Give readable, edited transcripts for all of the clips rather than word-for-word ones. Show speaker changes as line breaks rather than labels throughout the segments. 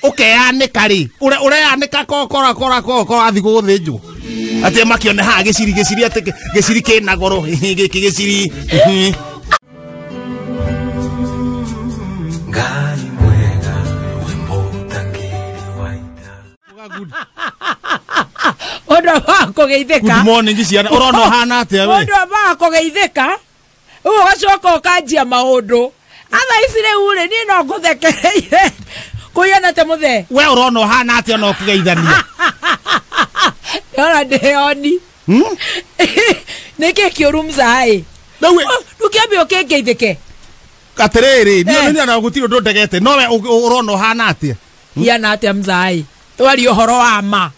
ukeyanika ri ureyanika kora athi guthinjwo ati makione ha giciri ati giciri kina goro giki giciri
ngai mwega wimbo tangiri waita
ondo wako geitheka.
Good morning ciana urono hana atia we
ondo wako geitheka ugacoka ukanjia maundu atha icire ure ni no nguthekereire kuyana te muthe
we urono hana atia no kugeithania
yora deoni neke kiurumzai
nawe
ndukiambi ukengeitheke
katerere ni na gutiro ndegete no we urono hana atia
yana atia mzai twari uhoro wa ma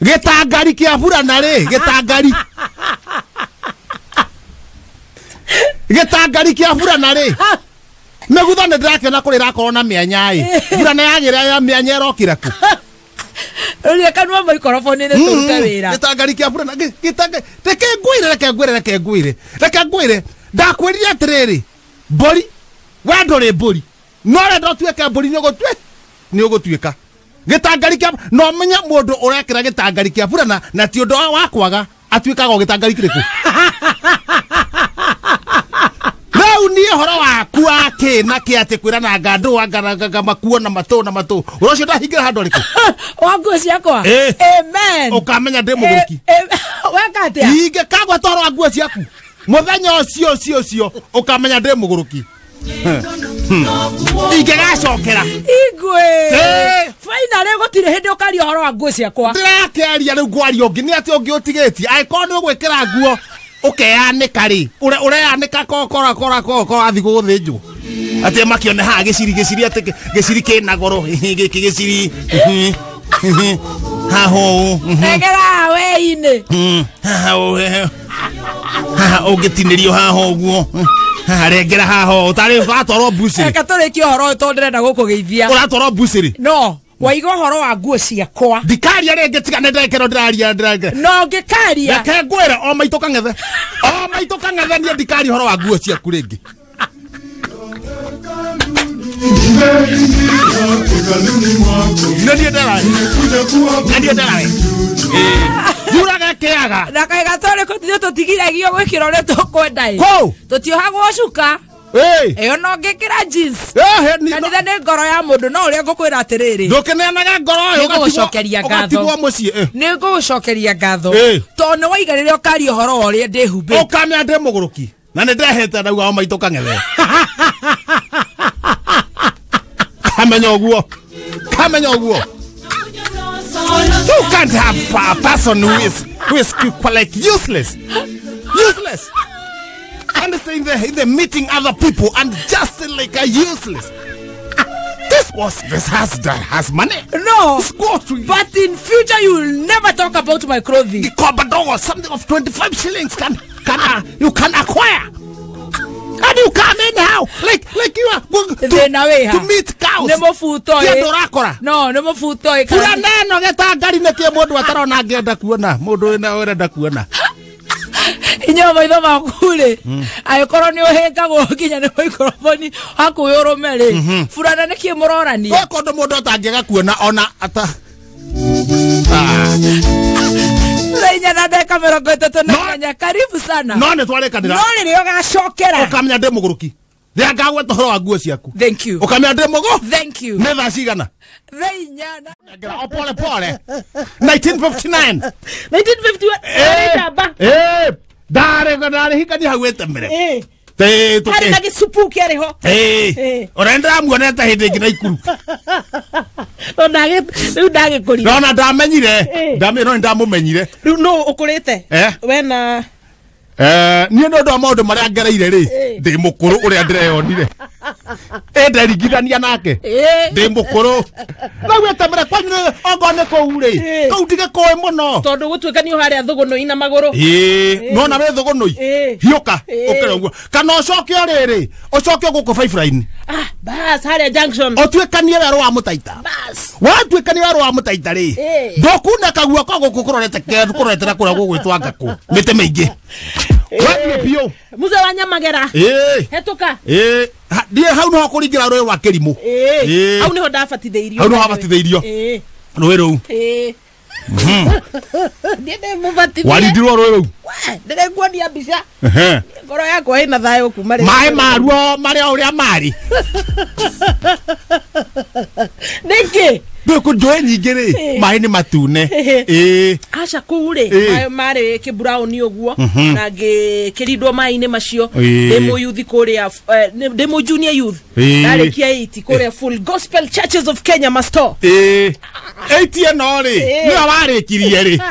gitangari kia burana ri gitangari kia burana ri megutha ndirakena kurira korwo na mianya i burana yagira ya mianya irokira ku
uri kanwa microphone ni turuta wira
gitangari kia burana gitanga reke ngwire ndakwirira atiriri mbori we nduri mbori no re ndotuike mbori ni ugutuika gitangari kia no menya mundu urekira gitangari kia burana na ti undu wa kwaga atuikaga gitangari kiriku rau ni horo waku ake na kiate kwira na ngando angaraga makuo na mato urocio ndahingira handu riku
wangu ciakwa amen
ukamenya ndi muguruki
wakati
inge kagwa toro wangu ciaku muthenya ucio ukamenya ndi muguruki inge gacokera
igwe finally gotire hindi ukari horo wangu ciakwa
ndakeria riu gwari ungi ni ati ungi utigeti aiko ni ugwikira nguo ukeyanika ri ureyanika kora athi guthinjwo ati makione ha giciri ati giciri kina goro giki giciri ha ho
egera we-ini
ha ugitinirio ha ho guo ha regera ha ho utari batoro buciri
katoreki horo to ndirenda gukugeithia
uratoro buciri
no waigo horo wa nguo ciakwa
ndikaria renge tigane ndekero ndiraria
no ngikaria
reke ngwire o maito kangethe ni ndikaria horo wa nguo ciaku ringi nani ndara yuraga keaga
na kai gatore ko tio tutigiragio gwikira ore tukwendai tutiohagwo cuka eyo no ngikira jeans kanitha ni ngoro ya mundu no uria ngukwira atiriri
ndukeneanaga ngoro yo
gucokeria ngatho ni ngucokeria ngatho to ni waigarire ukari horo uria ndihumbe
ukamya ndi muguruki na ni ndehete ndauga o maito kangethe kamenya uguo you can't have a person who is like useless and they're meeting other people and just like a useless. This has money.
No, but in future you will never talk about my clothing.
The Commodore, something of 25 shillings you can acquire. And you come in how? Like you are going to meet cows.
Nemo futo
no,
nemo futo
Pura neno geta ngari nekie mundu atarona ngenda kuona. Mundu ina urenda kuona.
Inyo maitho makure. Ayikorwo ni uhengagwo nginya ni microphone hakuyoromere. Furana nekie murorani.
Kondo mundu atangega kuona ona ata.
Leinya na deka mirongo itatu na kanya karibu sana.
No ne twale kadira.
No ni gacokera.
Ukamenya ndi muguruki. Ria ngagwe tohoro wa nguo ciaku.
Thank you.
Ukamenya ndi mugo.
Thank you.
Never cigana.
Leinya na.
Pole. 1959.
1951.
Dare hikani hawete mere.
Hari na gisupu kiariho.
Orenda muoneta hindi ngina ikuru.
Ndage kuri.
Ndona ndamenyire. Ndamiro ndamumenyire.
No ukurite. Wena
niĩ no ndo maũndũ marĩa ngereire rĩ ndĩ mũkũrũ ũrĩa ndĩreyonire nderingithania nake ndĩ mũkũrũ no wetemere kwanyu ongo nĩ kũu rĩ kũu ndigĩkũĩ mũno
tondũ gũtuĩkanio harĩa thũgũnũ ina magũrũ
no na wĩ thũgũnũ hiũka ũkĩra ũguo kana ũcoke rĩrĩ ũcoke gũkũ Pipeline
bas harĩa junction
ũtuĩkanie werũ wa mũtaita bas watuĩkanie werũ wa mũtaita rĩ ndũkuneka guoko gũkũ kũrorete kũrorete na kũrĩa gũgwĩtwa ngakũ mĩtĩ mĩingĩ Wathi bio.
Muze wa Nyamagera. Hetuka.
Die hau no hakuringira rwe wa Kerimu.
Hau niho ndabatitheirio.
Hau no habatitheirio. Rwe ru.
Ndiende mubatithie.
Warindirwo rwe ru.
Ndende kuonia mbica. Ngoro yakwa ina thayo kuma ri.
Mai maruo mari uria mari.
Niki.
Ndiko joe nyingi ri. Mai ni matune.
Acha kure. Mai mari ki brown oguo na ngikirindwo mai ni macio. Demo youth kuria demo junior youth. Dale kia 80 kuria Full Gospel Churches of Kenya Master.
80 no ri. Ni awarikirie ri.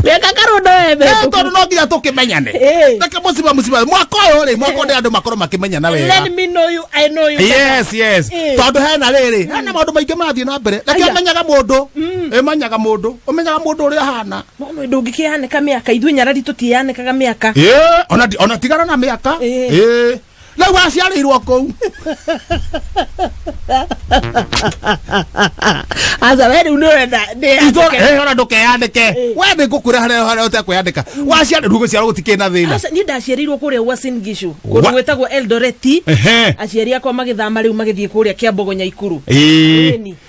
Leka karondo ebe.
Tondu no nginya tukimenyane. Reke musiba mwako ri mwako ndi andu makoro makimenyana wega.
Let me know you, I know you.
Yes. Tondu hena riri hena maundu maingi mathie na mbere. Reke menyaga mundu. Emanyaga mundu. Umenyaga mundu uria hana. No
ndungikianeka miaka ithu nyarari tutianekaga miaka.
Ona tigana na miaka. Lau aciarirwo kou.
Aza wewe unurenda
ona ndukeyandike we ndingukura haria utakwiyandika waciarirwo guciarwo gutikina thina.
Asa ni ndaciarirwo kuria Uasin Gishu kundu gwetagwo Eldoret. Aciari akwa magithama riu magithie kuria Kiambogo Nyaikuru.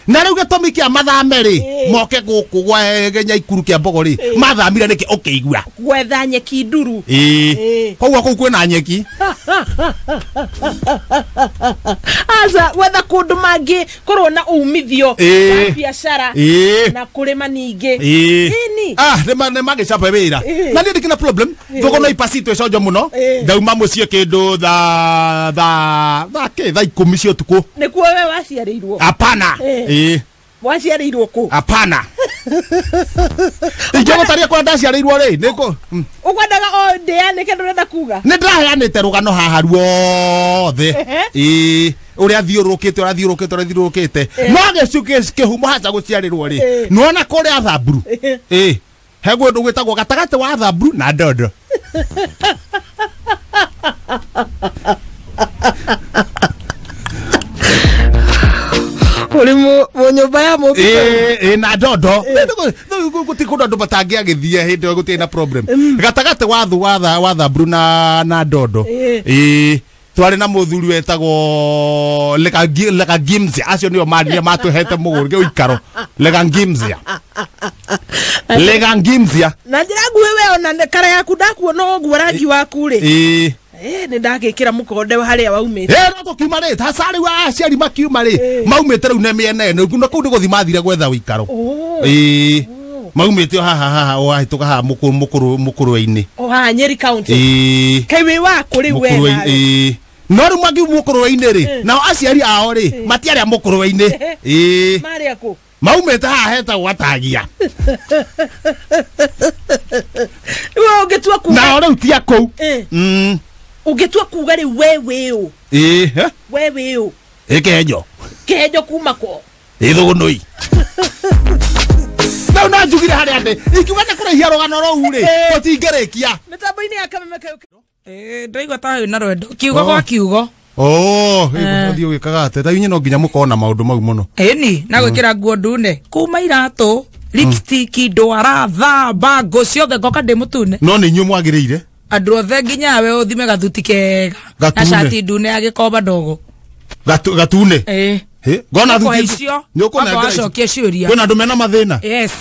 Na riu gitumi kia mathame ri moke guku gwa Nyaikuru Kiambogo ri mathamire niki ukiigua
gwetha nyeki nduru.
Koguo kuu kwina nyeki.
Aza wetha kundu mangi korwo na umithio wa biashara na kurima ningi. Nini?
Ne magicapa wira. Na ndi kina problem. Thoko no ipasito ecojo muno. Ndauma mucie kindu tha 10 cia utuku.
Nikuo we waciarirwo?
Hapana.
Waciarirwo ku?
Hapana. Ingiona taria kwa ndaciarirwo ri niko.
Ukwendaga o ndianike ndurenda kuga?
Ni ndaheanite rugano haha ruothe. Uria thiurukite. No gecuke kihumo haca guciarirwo ri. Nuona kuria Thamburu. Hegwe ndu gwitagwo gatagate wa Thamburu na Ndondo.
Kuri mu nyumba ya mu
na Ndondo. Gutikundo ndu batangi agithie hindi gutie na problem. Gatagate wa Thamburu na Ndondo. Twari na muthuri wetagwo Lega Gimzia. Acio nio matuhete mugurge uikaro. Lega Gimzia.
Na njira nguwe we ona kara yaku ndakuona oguo rangi waku ri. Ni ndagikira mukonde haria waumite.
No tukiuma ri hasari wa aciari makiuma ri maumite riu ne miene ene nguno kuu ndiguthi mathire gwetha uikaro. Maumite haha wahituka ha mukuru-ini.
Ha Nyeri County. Kai we wa kuri we na.
No ru magi mukuru-ini ri na aciari ao ri matiari a mukuru-ini.
Mari aku.
Maumite haha heta watagia.
Wewe ungetua ku.
Na ora utia kou.
Ungetua kuga ri wewe o. Wewe o. Kejo kuma ko.
Thugunui. Na una njugire haria ndi. Ikiwenda kurehia rugano ro ure. Utingerikia.
Mitambo-ini ya kamemeka. Ndaigua ta na rwendo. Kiugo kwa kiugo.
Thio wikaga ate ta inye no nginya mukona maundu mau muno.
Ni na gwikira nguo ndune. Kuma iratu, lipstick, ndwara, thamba, ngo ciothe ngoka ndi mutune.
No ni nyu mwagiriire.
Andu othe nginya we uthime gathuti kega. Na shati ndune ya gikomba ndogo.
Gatune. Ngona
thuti. Nyukona ngacokia ciuria.
Kwina andu mena mathina.
Yes.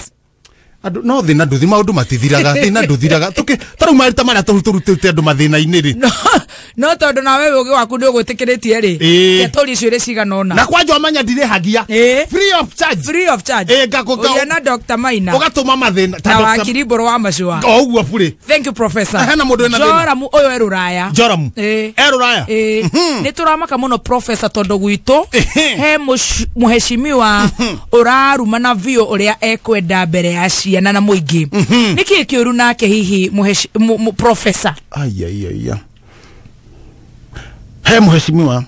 Andu no thina nduthi maundu matithiraga thina nduthiraga taru marita maria turutite andu mathina-ini ri.
No tondu na wewe ugi waku ndi ugwitikiritie ri. Ketori ciure cigana ona.
Na kwanja amanya ndire hagia. Free of charge.
Uya na Dr. Maina.
Ugatuma mathina.
Ta wakiri Mburu wa Macua.
Uguo bure.
Thank you professor.
Hena mundu ena thina.
Joramu uyu eruraya.
Joramu. Eruraya.
Ni turamaka muno professor tondu gwitu he muheshimiwa uraruma na vio uria ekwenda mbere ya ciana na muingi. Niki kiuru nake hihi professor.
Aya. He muheshimiwa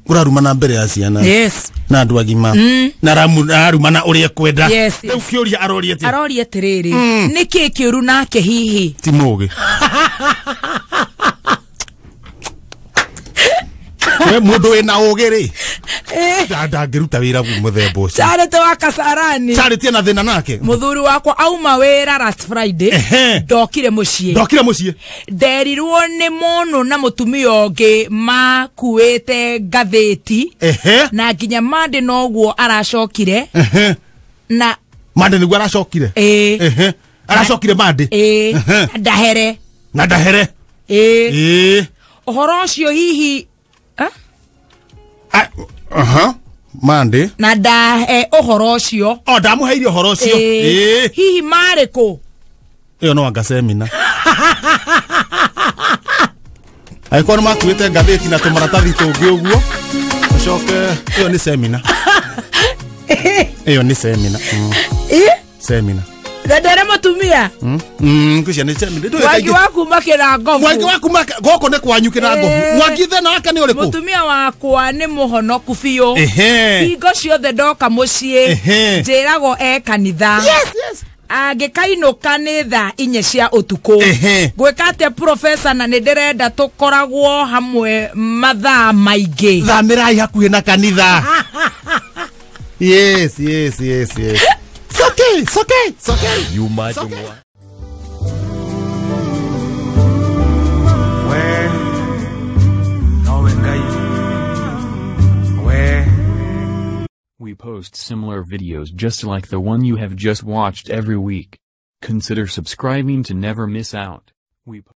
uraruma na mbere ya ciana.
Yes.
Na andu agima. Na araruma na uria ekwenda. Riu kiuria arorie ti.
Arorie tiriri. Niki kiuru nake hihi.
Ti mugi. We mundu ena ugi ri Ndangĩruta wĩra mũthemba ũcio.
Charity wa Kasarani.
Charity na thĩna nake.
Muthuri wakwa auma wĩra last Friday. Ndokire muciĩ. Nderirwo nĩ mũno na mũtumia ũngĩ makuĩte ngathĩti. Na nginya Mande noguo aracokire. Na
Mande nĩguo aracokire. Aracokire Mande.
Ndahere.
Na ndahere.
Ũhoro ũcio hihi
Mande.
Na ndahe ũhoro ũcio.
Ndamuheire ũhoro ũcio.
Hihi marĩ kũ?
Ĩyo no anga semina. Aĩkorwo nĩ makuĩte ngathĩti na tũmaratathi tũngĩ ũguo. Ũcoke ĩyo nĩ semina. Ĩyo nĩ semina. Semina.
Ndere mutumia.
Kucia nĩ semina.
Mwangi waku makĩra ngobu.
Mwangi waku goko nĩ kwanyu kĩra ngobu. Mwangi thĩna wake nĩ ũrĩkũ?
Mutumia wakwa nĩ mũhonoku biũ. Hingo ciothe ndoka mũciĩ. Njĩragwo kanitha.
Yes.
Angĩkainũka nĩ thaa 4 cia ũtukũ. Ngwĩka atĩa professor na nĩ ndĩrenda tũkoragwo hamwe mathaa maingĩ.
Thamĩrai hakuhĩ na kanitha. Yes. It's okay.
You might want.
We post similar videos just like the one you have just watched every week. Consider subscribing to never miss out. We post